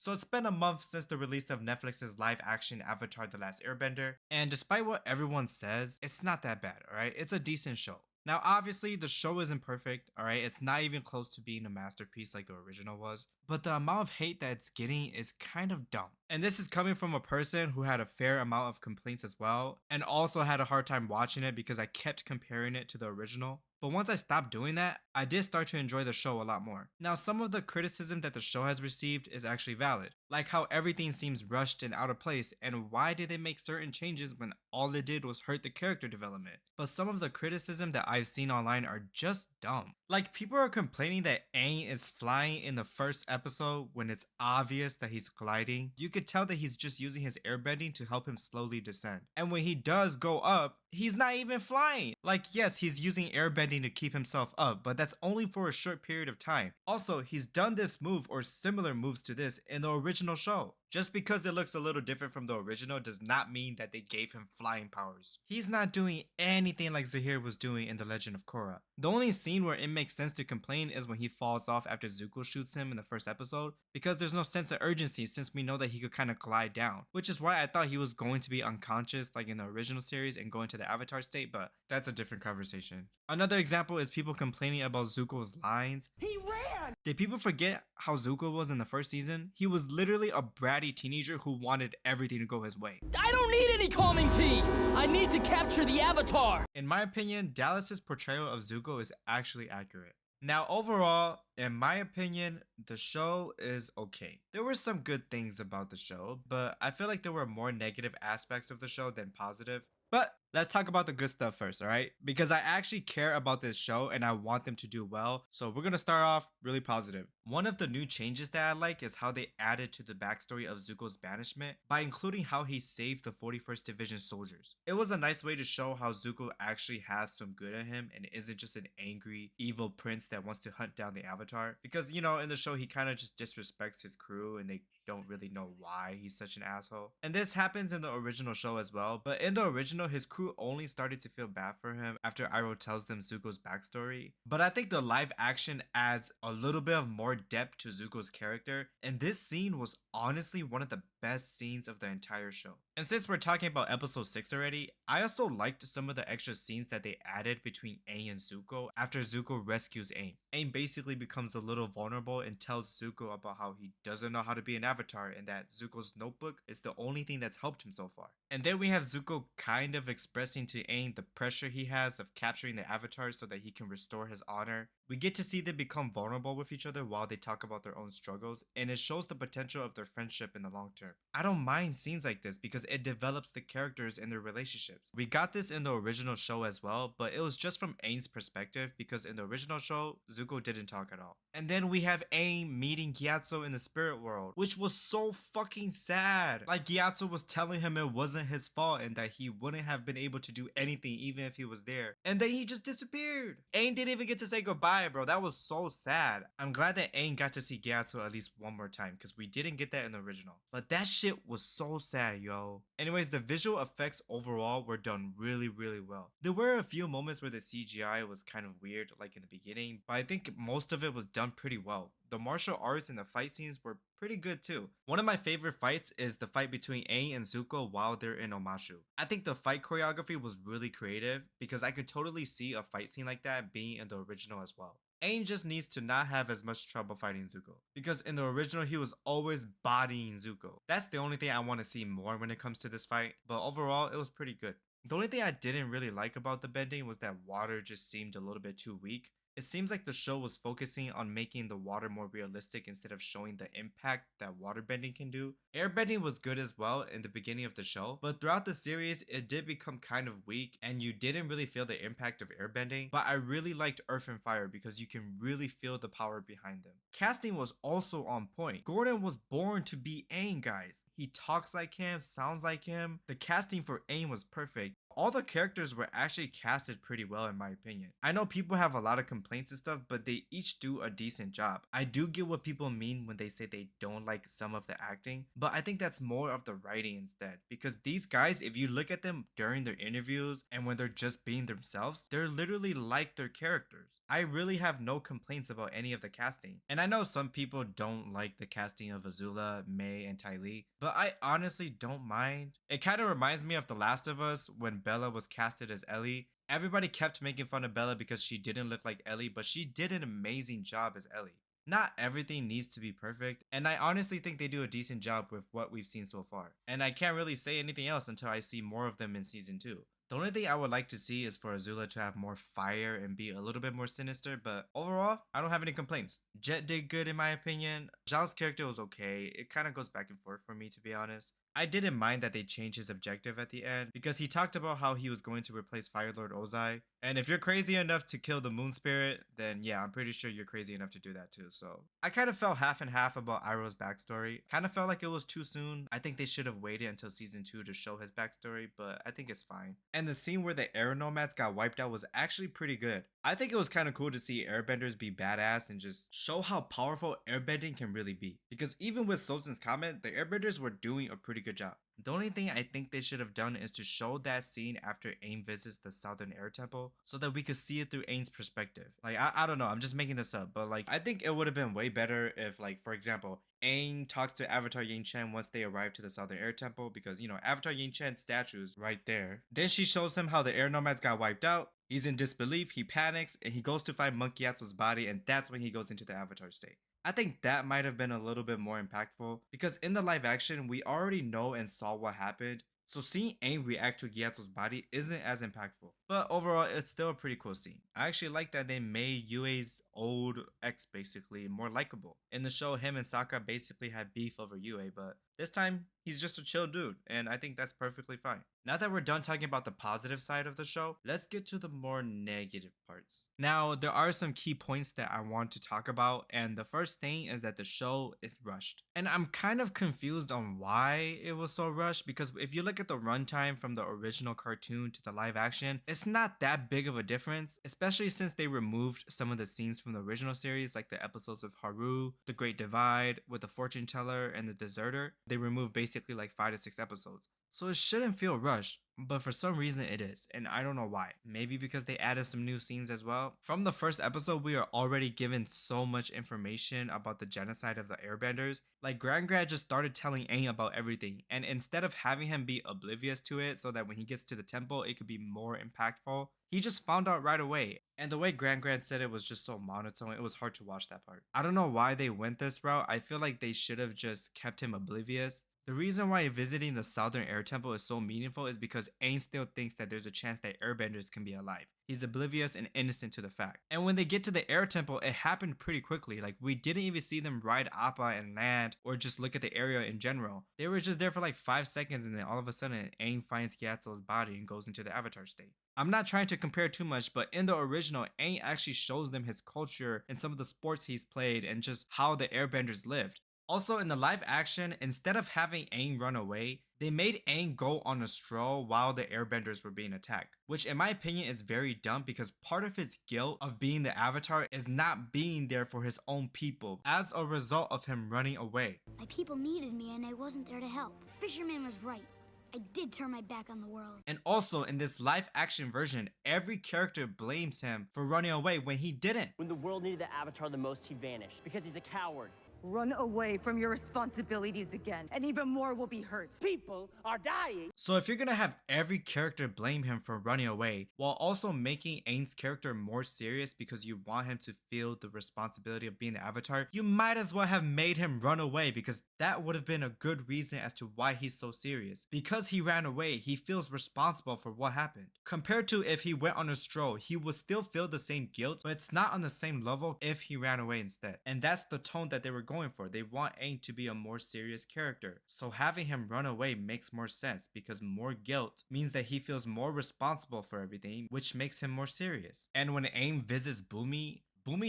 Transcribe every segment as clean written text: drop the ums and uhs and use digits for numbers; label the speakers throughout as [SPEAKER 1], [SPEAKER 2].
[SPEAKER 1] So it's been a month since the release of Netflix's live action Avatar The Last Airbender, and despite what everyone says, it's not that bad, alright? It's a decent show. Now, obviously, the show isn't perfect, alright? It's not even close to being a masterpiece like the original was, but the amount of hate that it's getting is kind of dumb. And this is coming from a person who had a fair amount of complaints as well, and also had a hard time watching it because I kept comparing it to the original. But once I stopped doing that, I did start to enjoy the show a lot more. Now, some of the criticism that the show has received is actually valid, like how everything seems rushed and out of place, and why did they make certain changes when all it did was hurt the character development. But some of the criticism that I've seen online are just dumb. Like, people are complaining that Aang is flying in the first episode when it's obvious that he's gliding. You could tell that he's just using his airbending to help him slowly descend. And when he does go up, he's not even flying. Like, yes, he's using airbending to keep himself up, but that's only for a short period of time. Also, he's done this move or similar moves to this in the original show. Just because it looks a little different from the original does not mean that they gave him flying powers. He's not doing anything like Zahir was doing in The Legend of Korra. The only scene where it makes sense to complain is when he falls off after Zuko shoots him in the first episode, because there's no sense of urgency since we know that he could kind of glide down, which is why I thought he was going to be unconscious like in the original series and go into the Avatar state, but that's a different conversation. Another example is people complaining about Zuko's lines. He ran! Did people forget how Zuko was in the first season? He was literally a bratty teenager who wanted everything to go his way.
[SPEAKER 2] I don't need any calming tea! I need to capture the Avatar!
[SPEAKER 1] In my opinion, Dallas's portrayal of Zuko is actually accurate. Now, overall, in my opinion, the show is okay. There were some good things about the show, but I feel like there were more negative aspects of the show than positive. But let's talk about the good stuff first, alright? Because I actually care about this show and I want them to do well, so we're gonna start off really positive. One of the new changes that I like is how they added to the backstory of Zuko's banishment by including how he saved the 41st Division soldiers. It was a nice way to show how Zuko actually has some good in him and isn't just an angry, evil prince that wants to hunt down the Avatar. Because, you know, in the show he kind of just disrespects his crew and they don't really know why he's such an asshole. And this happens in the original show as well, but in the original his crew only started to feel bad for him after Iroh tells them Zuko's backstory. But I think the live action adds a little bit of more depth to Zuko's character, and this scene was honestly one of the best scenes of the entire show. And since we're talking about episode 6 already, I also liked some of the extra scenes that they added between Aang and Zuko after Zuko rescues Aang. Aang basically becomes a little vulnerable and tells Zuko about how he doesn't know how to be an avatar and that Zuko's notebook is the only thing that's helped him so far. And then we have Zuko kind of expressing to Aang the pressure he has of capturing the avatar so that he can restore his honor. We get to see them become vulnerable with each other while they talk about their own struggles, and it shows the potential of their friendship in the long term. I don't mind scenes like this because it develops the characters and their relationships. We got this in the original show as well, but it was just from Aang's perspective because in the original show, Zuko didn't talk at all. And then we have Aang meeting Gyatso in the spirit world, which was so fucking sad. Like, Gyatso was telling him it wasn't his fault and that he wouldn't have been able to do anything even if he was there. And then he just disappeared. Aang didn't even get to say goodbye, bro. That was so sad. I'm glad that Aang got to see Gyatso at least one more time because we didn't get that in the original. But that shit was so sad, yo. Anyways, the visual effects overall were done really, really well. There were a few moments where the CGI was kind of weird, like in the beginning, but I think most of it was done pretty well. The martial arts and the fight scenes were pretty good too. One of my favorite fights is the fight between Aang and Zuko while they're in Omashu. I think the fight choreography was really creative because I could totally see a fight scene like that being in the original as well. Aang just needs to not have as much trouble fighting Zuko, because in the original he was always bodying Zuko. That's the only thing I want to see more when it comes to this fight, but overall it was pretty good. The only thing I didn't really like about the bending was that water just seemed a little bit too weak. It seems like the show was focusing on making the water more realistic instead of showing the impact that waterbending can do. Airbending was good as well in the beginning of the show, but throughout the series it did become kind of weak and you didn't really feel the impact of airbending. But I really liked Earth and Fire because you can really feel the power behind them. Casting was also on point. Gordon was born to be Aang, guys. He talks like him, sounds like him. The casting for Aang was perfect. All the characters were actually casted pretty well in my opinion. I know people have a lot of complaints and stuff, but they each do a decent job. I do get what people mean when they say they don't like some of the acting, but I think that's more of the writing instead. Because these guys, if you look at them during their interviews and when they're just being themselves, they're literally like their characters. I really have no complaints about any of the casting. And I know some people don't like the casting of Azula, May, and Ty Lee, but I honestly don't mind. It kind of reminds me of The Last of Us when Bella was casted as Ellie. Everybody kept making fun of Bella because she didn't look like Ellie, but she did an amazing job as Ellie. Not everything needs to be perfect, and I honestly think they do a decent job with what we've seen so far. And I can't really say anything else until I see more of them in season 2. The only thing I would like to see is for Azula to have more fire and be a little bit more sinister, but overall, I don't have any complaints. Jet did good in my opinion. Zhao's character was okay. It kind of goes back and forth for me, to be honest. I didn't mind that they changed his objective at the end because he talked about how he was going to replace Fire Lord Ozai. And if you're crazy enough to kill the Moon Spirit, then yeah, I'm pretty sure you're crazy enough to do that too. So I kind of felt half and half about Iroh's backstory. Kind of felt like it was too soon. I think they should have waited until season 2 to show his backstory, but I think it's fine. And the scene where the air nomads got wiped out was actually pretty good. I think it was kind of cool to see airbenders be badass and just show how powerful airbending can really be. Because even with Sozin's comment, the airbenders were doing a pretty good job. The only thing I think they should have done is to show that scene after Aang visits the Southern Air Temple so that we could see it through Aang's perspective. Like, I don't know, I'm just making this up, but like, I think it would have been way better if, like, for example, Aang talks to Avatar Yang Chen once they arrive to the Southern Air Temple because, you know, Avatar Yang Chen's statue's right there. Then she shows him how the air nomads got wiped out. He's in disbelief, he panics, and he goes to find Monkey Atsu's body, and that's when he goes into the Avatar state. I think that might have been a little bit more impactful because in the live action, we already know and saw what happened. So seeing Aang react to Gyatso's body isn't as impactful. But overall, it's still a pretty cool scene. I actually like that they made Yue's old ex basically more likable. In the show, him and Sokka basically had beef over Yue, but this time, he's just a chill dude, and I think that's perfectly fine. Now that we're done talking about the positive side of the show, let's get to the more negative parts. Now, there are some key points that I want to talk about, and the first thing is that the show is rushed. And I'm kind of confused on why it was so rushed, because if you look at the runtime from the original cartoon to the live action, it's not that big of a difference, especially since they removed some of the scenes from the original series, like the episodes with Haru, the Great Divide, with the fortune teller, and the deserter. They removed basically like 5 to 6 episodes. So it shouldn't feel rushed, but for some reason it is, and I don't know why. Maybe because they added some new scenes as well. From the first episode, we are already given so much information about the genocide of the airbenders. Like Grand just started telling Aang about everything, and instead of having him be oblivious to it so that when he gets to the temple it could be more impactful, he just found out right away. And the way Grand said it was just so monotone, it was hard to watch that part. I don't know why they went this route. I feel like they should have just kept him oblivious. The reason why visiting the Southern Air Temple is so meaningful is because Aang still thinks that there's a chance that airbenders can be alive. He's oblivious and innocent to the fact. And when they get to the Air Temple, it happened pretty quickly. Like, we didn't even see them ride Appa and land or just look at the area in general. They were just there for like 5 seconds, and then all of a sudden Aang finds Gyatso's body and goes into the Avatar state. I'm not trying to compare too much, but in the original, Aang actually shows them his culture and some of the sports he's played and just how the airbenders lived. Also, in the live action, instead of having Aang run away, they made Aang go on a stroll while the airbenders were being attacked, which in my opinion is very dumb because part of his guilt of being the Avatar is not being there for his own people as a result of him running away.
[SPEAKER 3] My people needed me and I wasn't there to help. Fisherman was right. I did turn my back on the world.
[SPEAKER 1] And also in this live action version, every character blames him for running away when he didn't.
[SPEAKER 4] When the world needed the Avatar the most, he vanished because he's a coward.
[SPEAKER 5] Run away from your responsibilities again, and even more will be hurt.
[SPEAKER 4] People are dying.
[SPEAKER 1] So if you're gonna have every character blame him for running away, while also making Aang's character more serious because you want him to feel the responsibility of being the Avatar, you might as well have made him run away because that would have been a good reason as to why he's so serious. Because he ran away, he feels responsible for what happened. Compared to if he went on a stroll, he would still feel the same guilt, but it's not on the same level if he ran away instead. And that's the tone that they were going for. They want Aang to be a more serious character. So having him run away makes more sense because more guilt means that he feels more responsible for everything, which makes him more serious. And when Aang visits Bumi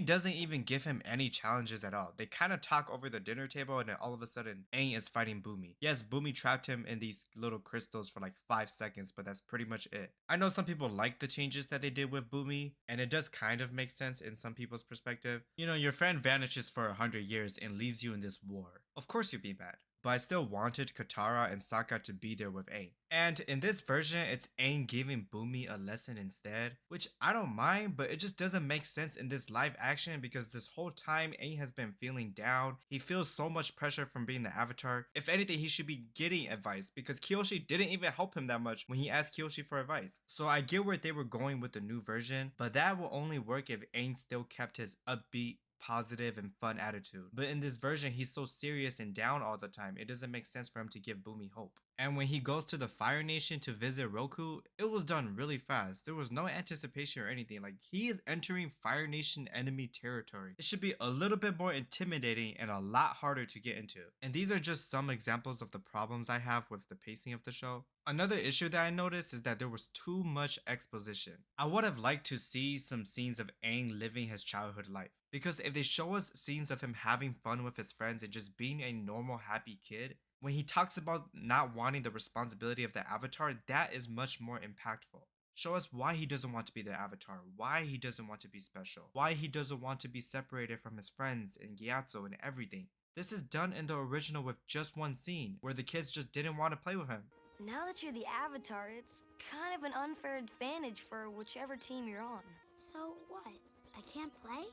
[SPEAKER 1] doesn't even give him any challenges at all. They kind of talk over the dinner table and then all of a sudden Aang is fighting Bumi. Yes, Bumi trapped him in these little crystals for like 5 seconds, but that's pretty much it. I know some people like the changes that they did with Bumi, and it does kind of make sense in some people's perspective. You know, your friend vanishes for 100 years and leaves you in this war. Of course you'd be mad. but I still wanted Katara and Sokka to be there with Aang. And in this version, it's Aang giving Bumi a lesson instead, which I don't mind, but it just doesn't make sense in this live action because this whole time Aang has been feeling down. He feels so much pressure from being the Avatar. If anything, he should be getting advice because Kyoshi didn't even help him that much when he asked Kyoshi for advice. So I get where they were going with the new version, but that will only work if Aang still kept his upbeat, positive and fun attitude. But in this version, he's so serious and down all the time, it doesn't make sense for him to give Bumi hope. And when he goes to the Fire Nation to visit Roku, it was done really fast. There was no anticipation or anything. Like, he is entering Fire Nation enemy territory. It should be a little bit more intimidating and a lot harder to get into. And these are just some examples of the problems I have with the pacing of the show. Another issue that I noticed is that there was too much exposition. I would have liked to see some scenes of Aang living his childhood life. Because if they show us scenes of him having fun with his friends and just being a normal happy kid, when he talks about not wanting the responsibility of the Avatar, that is much more impactful. Show us why he doesn't want to be the Avatar, why he doesn't want to be special, why he doesn't want to be separated from his friends and Gyatso and everything. This is done in the original with just one scene, where the kids just didn't want to play with him.
[SPEAKER 6] Now that you're the Avatar, it's kind of an unfair advantage for whichever team you're on.
[SPEAKER 3] So what? I can't play?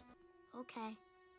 [SPEAKER 3] Okay.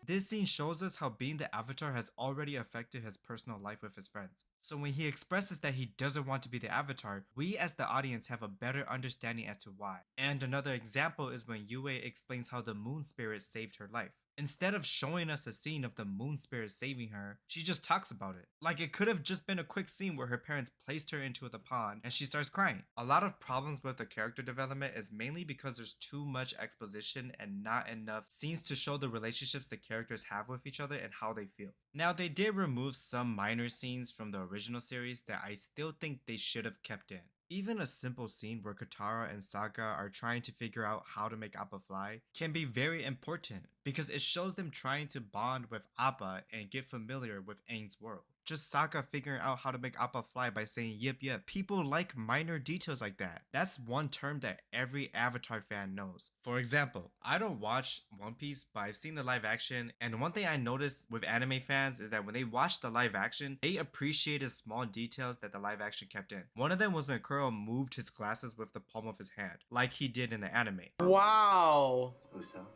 [SPEAKER 1] This scene shows us how being the Avatar has already affected his personal life with his friends. So when he expresses that he doesn't want to be the Avatar, we as the audience have a better understanding as to why. And another example is when Yue explains how the Moon Spirit saved her life. Instead of showing us a scene of the Moon Spirit saving her, she just talks about it. Like, it could have just been a quick scene where her parents placed her into the pond and she starts crying. A lot of problems with the character development is mainly because there's too much exposition and not enough scenes to show the relationships the characters have with each other and how they feel. Now, they did remove some minor scenes from the original series that I still think they should have kept in. Even a simple scene where Katara and Sokka are trying to figure out how to make Appa fly can be very important because it shows them trying to bond with Appa and get familiar with Aang's world. Just Sokka figuring out how to make Appa fly by saying yip yip. People like minor details like that. That's one term that every Avatar fan knows. For example, I don't watch One Piece, but I've seen the live action, and one thing I noticed with anime fans is that when they watch the live action, they appreciated small details that the live action kept in. One of them was when Kuro moved his glasses with the palm of his hand, like he did in the anime.
[SPEAKER 7] Wow.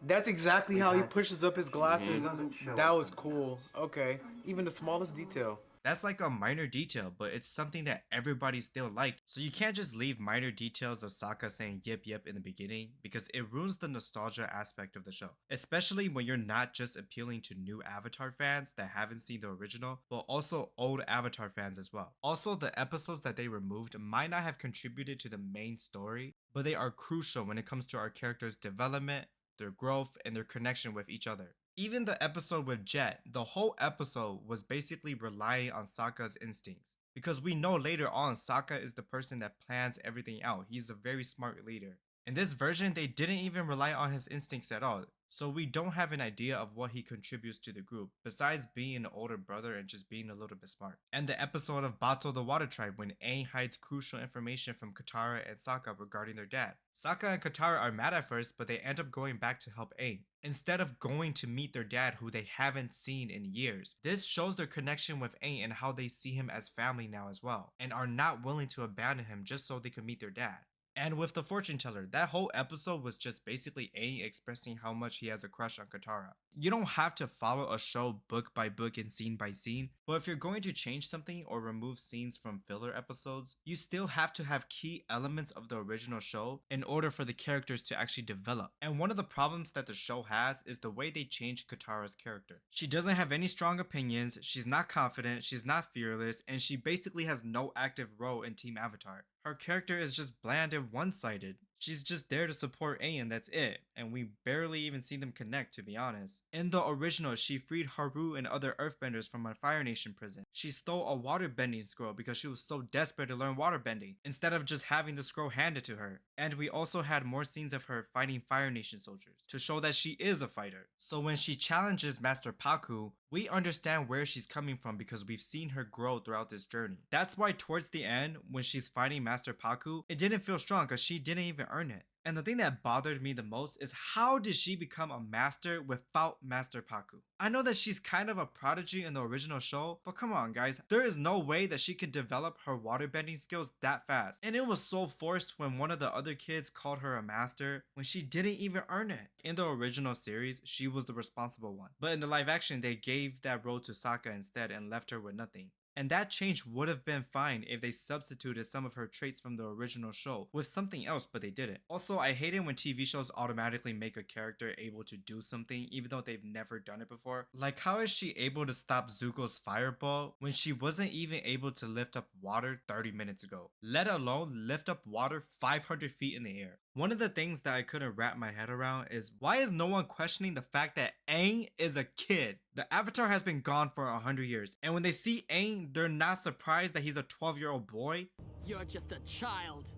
[SPEAKER 7] That's exactly how he pushes up his glasses. That was cool. Okay. Even the smallest detail.
[SPEAKER 1] That's like a minor detail, but it's something that everybody still liked. So you can't just leave minor details of Sokka saying yip yip in the beginning because it ruins the nostalgia aspect of the show. Especially when you're not just appealing to new Avatar fans that haven't seen the original, but also old Avatar fans as well. Also, the episodes that they removed might not have contributed to the main story, but they are crucial when it comes to our characters' development, their growth, and their connection with each other. Even the episode with Jet, the whole episode was basically relying on Sokka's instincts. Because we know later on Sokka is the person that plans everything out. He's a very smart leader. In this version, they didn't even rely on his instincts at all. So we don't have an idea of what he contributes to the group, besides being an older brother and just being a little bit smart. And the episode of Bato the Water Tribe when Aang hides crucial information from Katara and Sokka regarding their dad. Sokka and Katara are mad at first, but they end up going back to help Aang, instead of going to meet their dad who they haven't seen in years. This shows their connection with Aang and how they see him as family now as well, and are not willing to abandon him just so they can meet their dad. And with the fortune teller, that whole episode was just basically Aang expressing how much he has a crush on Katara. You don't have to follow a show book by book and scene by scene, but if you're going to change something or remove scenes from filler episodes, you still have to have key elements of the original show in order for the characters to actually develop. And one of the problems that the show has is the way they changed Katara's character. She doesn't have any strong opinions, she's not confident, she's not fearless, and she basically has no active role in Team Avatar. Her character is just bland and one-sided. She's just there to support Aang and that's it, and we barely even see them connect, to be honest. In the original, she freed Haru and other earthbenders from a Fire Nation prison. She stole a waterbending scroll because she was so desperate to learn waterbending, instead of just having the scroll handed to her. And we also had more scenes of her fighting Fire Nation soldiers, to show that she is a fighter. So when she challenges Master Paku, we understand where she's coming from because we've seen her grow throughout this journey. That's why towards the end, when she's fighting Master Paku, it didn't feel strong because she didn't even earn it. And the thing that bothered me the most is how did she become a master without Master Paku? I know that she's kind of a prodigy in the original show, but come on guys, there is no way that she could develop her waterbending skills that fast. And it was so forced when one of the other kids called her a master when she didn't even earn it. In the original series, she was the responsible one. But in the live action, they gave that role to Sokka instead and left her with nothing. And that change would have been fine if they substituted some of her traits from the original show with something else, but they didn't. Also, I hate it when TV shows automatically make a character able to do something even though they've never done it before. Like, how is she able to stop Zuko's fireball when she wasn't even able to lift up water 30 minutes ago, let alone lift up water 500 feet in the air? One of the things that I couldn't wrap my head around is why is no one questioning the fact that Aang is a kid? The Avatar has been gone for 100 years, and when they see Aang, they're not surprised that he's a 12-year-old boy.
[SPEAKER 2] You're just a child.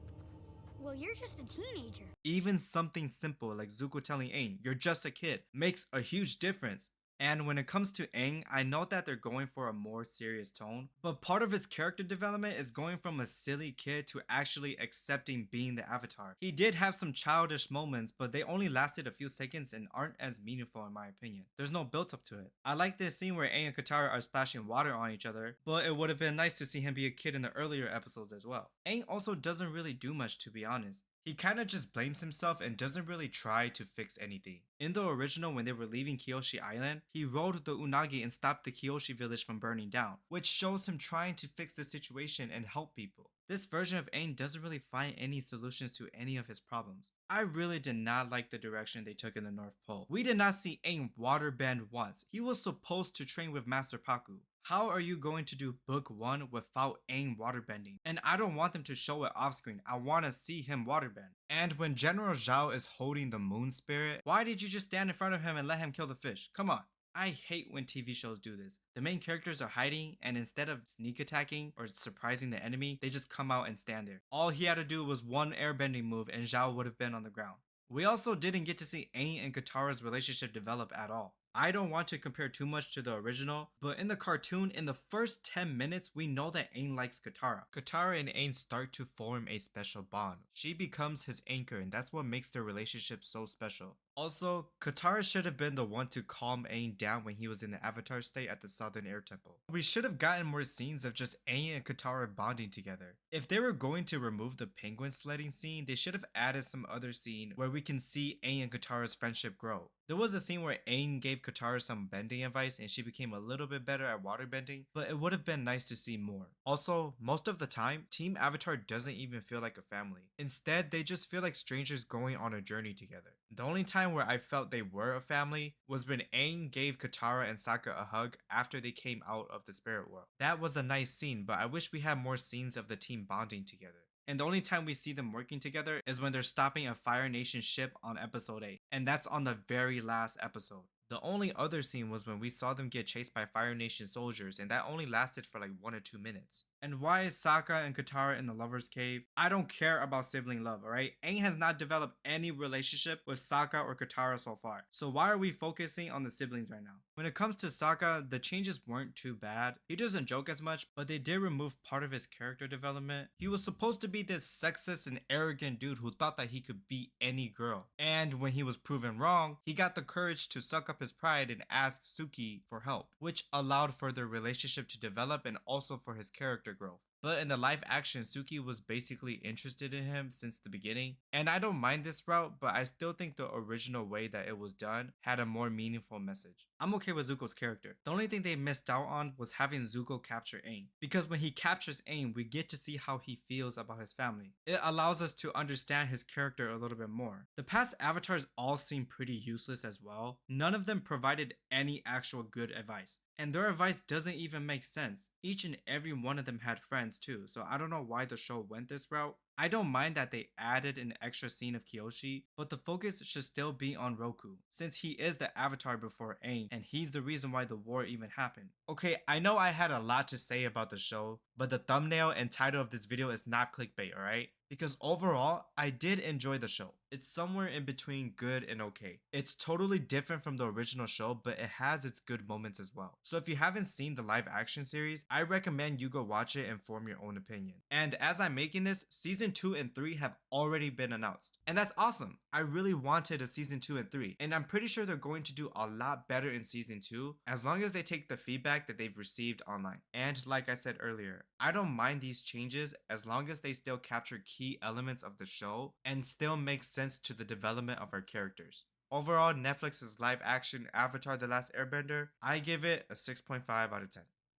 [SPEAKER 3] Well, you're just a teenager.
[SPEAKER 1] Even something simple like Zuko telling Aang, you're just a kid, makes a huge difference. And when it comes to Aang, I know that they're going for a more serious tone, but part of his character development is going from a silly kid to actually accepting being the Avatar. He did have some childish moments, but they only lasted a few seconds and aren't as meaningful in my opinion. There's no build up to it. I like this scene where Aang and Katara are splashing water on each other, but it would have been nice to see him be a kid in the earlier episodes as well. Aang also doesn't really do much, to be honest. He kinda just blames himself and doesn't really try to fix anything. In the original, when they were leaving Kyoshi Island, he rode the Unagi and stopped the Kyoshi village from burning down, which shows him trying to fix the situation and help people. This version of Aang doesn't really find any solutions to any of his problems. I really did not like the direction they took in the North Pole. We did not see Aang waterbend once. He was supposed to train with Master Paku. How are you going to do book 1 without Aang waterbending? And I don't want them to show it off screen. I want to see him waterbend. And when General Zhao is holding the moon spirit, why did you just stand in front of him and let him kill the fish? Come on. I hate when TV shows do this. The main characters are hiding, and instead of sneak attacking or surprising the enemy, they just come out and stand there. All he had to do was one airbending move and Zhao would have been on the ground. We also didn't get to see Aang and Katara's relationship develop at all. I don't want to compare too much to the original, but in the cartoon, in the first 10 minutes, we know that Aang likes Katara. Katara and Aang start to form a special bond. She becomes his anchor, and that's what makes their relationship so special. Also, Katara should have been the one to calm Aang down when he was in the Avatar state at the Southern Air Temple. We should have gotten more scenes of just Aang and Katara bonding together. If they were going to remove the penguin sledding scene, they should have added some other scene where we can see Aang and Katara's friendship grow. There was a scene where Aang gave Katara some bending advice and she became a little bit better at waterbending, but it would have been nice to see more. Also, most of the time, Team Avatar doesn't even feel like a family. Instead, they just feel like strangers going on a journey together. The only time where I felt they were a family was when Aang gave Katara and Sokka a hug after they came out of the spirit world. That was a nice scene, but I wish we had more scenes of the team bonding together. And the only time we see them working together is when they're stopping a Fire Nation ship on episode 8. And that's on the very last episode. The only other scene was when we saw them get chased by Fire Nation soldiers, and that only lasted for like 1 or 2 minutes. And why is Sokka and Katara in the Lover's Cave? I don't care about sibling love, alright? Aang has not developed any relationship with Sokka or Katara so far. So why are we focusing on the siblings right now? When it comes to Sokka, the changes weren't too bad. He doesn't joke as much, but they did remove part of his character development. He was supposed to be this sexist and arrogant dude who thought that he could beat any girl. And when he was proven wrong, he got the courage to suck up his pride and ask Suki for help, which allowed for their relationship to develop and also for his character growth. But in the live action, Suki was basically interested in him since the beginning. And I don't mind this route, but I still think the original way that it was done had a more meaningful message. I'm okay with Zuko's character. The only thing they missed out on was having Zuko capture Aang. Because when he captures Aang, we get to see how he feels about his family. It allows us to understand his character a little bit more. The past avatars all seem pretty useless as well. None of them provided any actual good advice. And their advice doesn't even make sense. Each and every one of them had friends too, so I don't know why the show went this route. I don't mind that they added an extra scene of Kyoshi, but the focus should still be on Roku, since he is the avatar before Aang, and he's the reason why the war even happened. Okay, I know I had a lot to say about the show, but the thumbnail and title of this video is not clickbait, alright? Because overall, I did enjoy the show. It's somewhere in between good and okay. It's totally different from the original show, but it has its good moments as well. So if you haven't seen the live action series, I recommend you go watch it and form your own opinion. And as I'm making this, season 2 and 3 have already been announced. And that's awesome. I really wanted a season 2 and 3, and I'm pretty sure they're going to do a lot better in season 2 as long as they take the feedback that they've received online. And like I said earlier, I don't mind these changes as long as they still capture key elements of the show and still make sense to the development of our characters. Overall, Netflix's live action Avatar: The Last Airbender, I give it a 6.5 out of 10.